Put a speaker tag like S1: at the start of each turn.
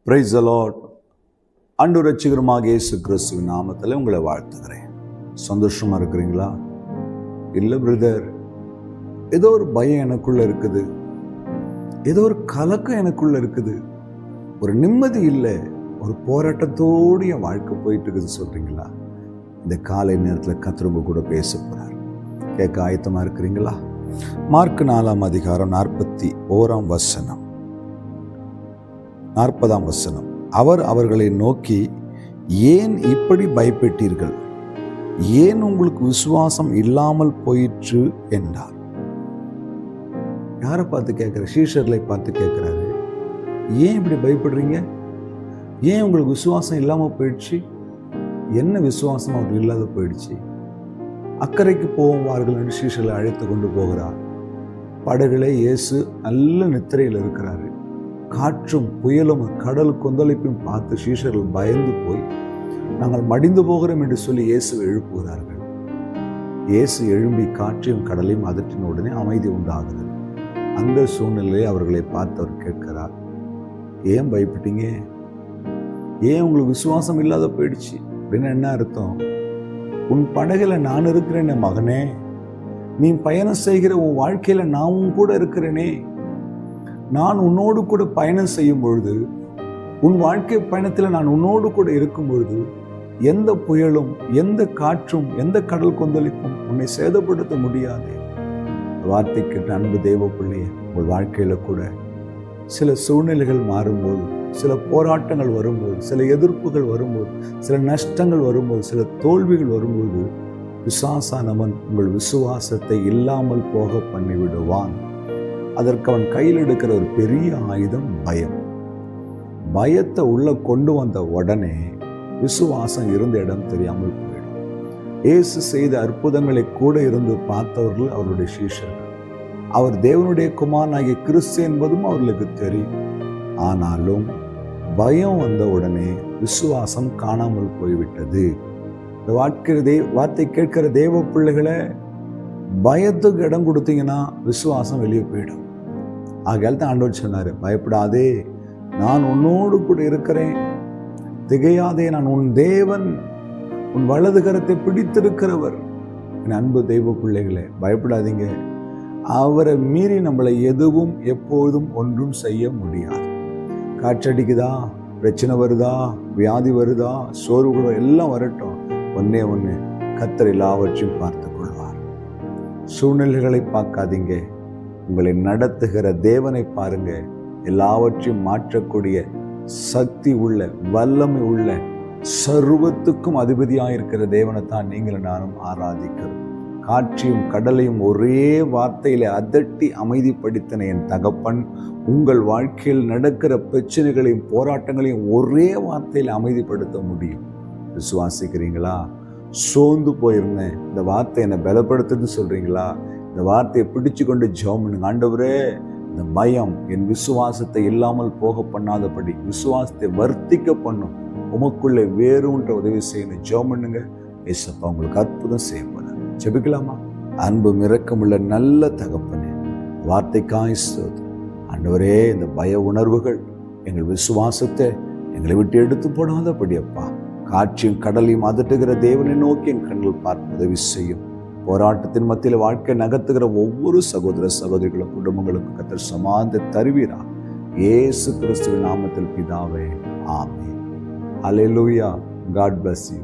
S1: Praise the Lord. ஆண்டவர் இரட்சகருமாகிய இயேசு கிறிஸ்துவின் நாமத்தில் உங்களை வாழ்த்துகிறேன். சந்தோஷமா இருக்கிறீங்களா? இல்லை பிரதர், ஏதோ ஒரு பயம் எனக்குள்ள இருக்குது, ஏதோ ஒரு கலக்கம் எனக்குள்ள இருக்குது, ஒரு நிம்மதி இல்லை, ஒரு போராட்டத்தோடு என் வாழ்க்கை போயிட்டு இருக்குதுன்னு சொல்றீங்களா? இந்த காலை நேரத்தில் கர்த்தர் கூட பேச போறார். கேட்க ஆயத்தமா இருக்கிறீங்களா? மார்க் 4 அதிகாரம் 41 40 அவர் அவர்களை நோக்கி, ஏன் இப்படி பயப்பட்டீர்கள்? ஏன் உங்களுக்கு விசுவாசம் இல்லாமல் போயிற்று என்றார். யாரை பார்த்து கேட்கிற? சீஷர்களை பார்த்து கேட்கிறாரு. ஏன் இப்படி பயப்படுறீங்க? ஏன் உங்களுக்கு விசுவாசம் இல்லாமல் போயிடுச்சு? என்ன விசுவாசம் அவர்கள் இல்லாத போயிடுச்சு? அக்கறைக்கு போவார்கள் என்று சீஷர்களை அழைத்து கொண்டு போகிறார். படகுல இயேசு நல்ல நித்திரையில் இருக்கிறாரு. காற்றும் புயலும் கடல் கொந்தளிப்பும் பார்த்து சீஷர்கள் பயந்து போய், நாங்கள் மடிந்து போகிறோம் என்று சொல்லி இயேசுவை எழுப்புகிறார்கள். இயேசு எழும்பி காற்றையும் கடலையும் அதட்டின உடனே அமைதி உண்டாகிறது. அந்த சூழ்நிலையை அவர்களை பார்த்து அவர் கேட்கிறார், ஏன் பயப்பட்டீங்க? ஏன் உங்களுக்கு விசுவாசம் இல்லாத போயிடுச்சு? அப்படின்னு என்ன அர்த்தம்? உன் படகுல நான் இருக்கிறேனே மகனே, நீ பயணம் செய்கிற உன் வாழ்க்கையில நானும் கூட இருக்கிறேனே. நான் உன்னோடு கூட பயணம் செய்யும் பொழுது, உன் வாழ்க்கை பயணத்தில் நான் உன்னோடு கூட இருக்கும் பொழுது, எந்த புயலும் எந்த காற்றும் எந்த கடல் கொந்தளிப்பும் உன்னை சேதப்படுத்த முடியாது. வார்த்தை கேட்ட அன்பு தேவ பிள்ளையே, உங்கள் வாழ்க்கையில கூட சில சூழ்நிலைகள் மாறும்போது, சில போராட்டங்கள் வரும்போது, சில எதிர்ப்புகள் வரும்போது, சில நஷ்டங்கள் வரும்போது, சில தோல்விகள் வரும்போது, பிசாசானவன் உங்கள் விசுவாசத்தை இல்லாமல் போக பண்ணிவிடுவான். அதற்கு அவன் கையில் எடுக்கிற ஒரு பெரிய ஆயுதம் பயம். பயத்தை உள்ள கொண்டு வந்த உடனே விசுவாசம் இருந்த இடம் தெரியாமல் போயிடும். இயேசு செய்த அற்புதங்களை கூட இருந்து பார்த்தவர்கள் அவருடைய சீஷர்கள். அவர் தேவனுடைய குமாரனாகிய கிறிஸ்து என்பதும் அவர்களுக்கு தெரியும். ஆனாலும் பயம் வந்த உடனே விசுவாசம் காணாமல் போய்விட்டது. இந்த வார்த்தை கேட்கிற தேவ பிள்ளைகளை, பயத்துக்கு இடம் கொடுத்தீங்கன்னா விசுவாசம் வெளியே போயிடும். ஆகையால் தான் ஆண்டவர் சொன்னாரு, பயப்படாதே, நான் உன்னோடு கூட இருக்கிறேன், திகையாதே, நான் உன் தேவன், உன் வலது கரத்தை பிடித்திருக்கிறவர். என் அன்பு தெய்வ பிள்ளைகளே, பயப்படாதீங்க. அவரை மீறி நம்மளை எதுவும் எப்போதும் ஒன்றும் செய்ய முடியாது. காற்றடிக்குதா, பிரச்சனை வருதா, வியாதி வருதா, சோர்வுகள் எல்லாம் வரட்டும், ஒன்னே ஒன்று, கர்த்தர் எல்லாவற்றையும் பார்த்து கொள்வார். சூழ்நிலைகளை பார்க்காதீங்க, உங்களை நடத்துகிற தேவனை பாருங்க. எல்லாவற்றையும் மாற்றக்கூடிய சக்தி உள்ள, வல்லமை உள்ள, சர்வத்துக்கும் அதிபதியாயிருக்கிற தேவனை தான் நீங்களும் நானும் ஆராதிக்கிறோம். காற்றையும் கடலையும் ஒரே வார்த்தையில அதட்டி அமைதிப்படுத்தின என் தகப்பன், உங்கள் வாழ்க்கையில் நடக்கிற பிரச்சனைகளையும் போராட்டங்களையும் ஒரே வார்த்தையில் அமைதிப்படுத்த முடியும். விசுவாசிக்கிறீங்களா? சோர்ந்து போயிருந்தேன், இந்த வார்த்தை என்னை பலப்படுத்துன்னு சொல்றீங்களா? இந்த வார்த்தையை பிடிச்சு கொண்டு ஜெபம் பண்ணுங்க. ஆண்டவரே, இந்த பயம் என் விசுவாசத்தை இல்லாமல் போக பண்ணாதபடி, விசுவாசத்தை வர்த்திக்க பண்ணும், உமக்குள்ளே வேறுன்ற உதவி செய்யணும். ஜெபம் பண்ணுங்க. ஏசப்பா உங்களுக்கு அற்புதம் செய்யப்படும். ஜெபிக்கலாமா? அன்பு இரக்கமுள்ள நல்ல தகப்பனே, வார்த்தைக்காய் ஸ்தோத்திரம். ஆண்டவரே, இந்த பய உணர்வுகள் எங்கள் விசுவாசத்தை எங்களை விட்டு எடுத்து போடாதபடி அப்பா, காற்றையும் கடலையும் அதட்டுகிற தேவனை நோக்கி என் கண்கள் பார்த்து உதவி செய்யும். போராட்டத்தின் மத்தியில் வாழ்க்கை நகர்த்துகிற ஒவ்வொரு சகோதர சகோதரிகளும் குடும்பங்களுக்கும் கர்த்தர் சமாதானத்தை தருவீரா. இயேசு கிறிஸ்துவின் நாமத்தில் பிதாவே, ஆமென். ஹல்லேலூயா. God bless you.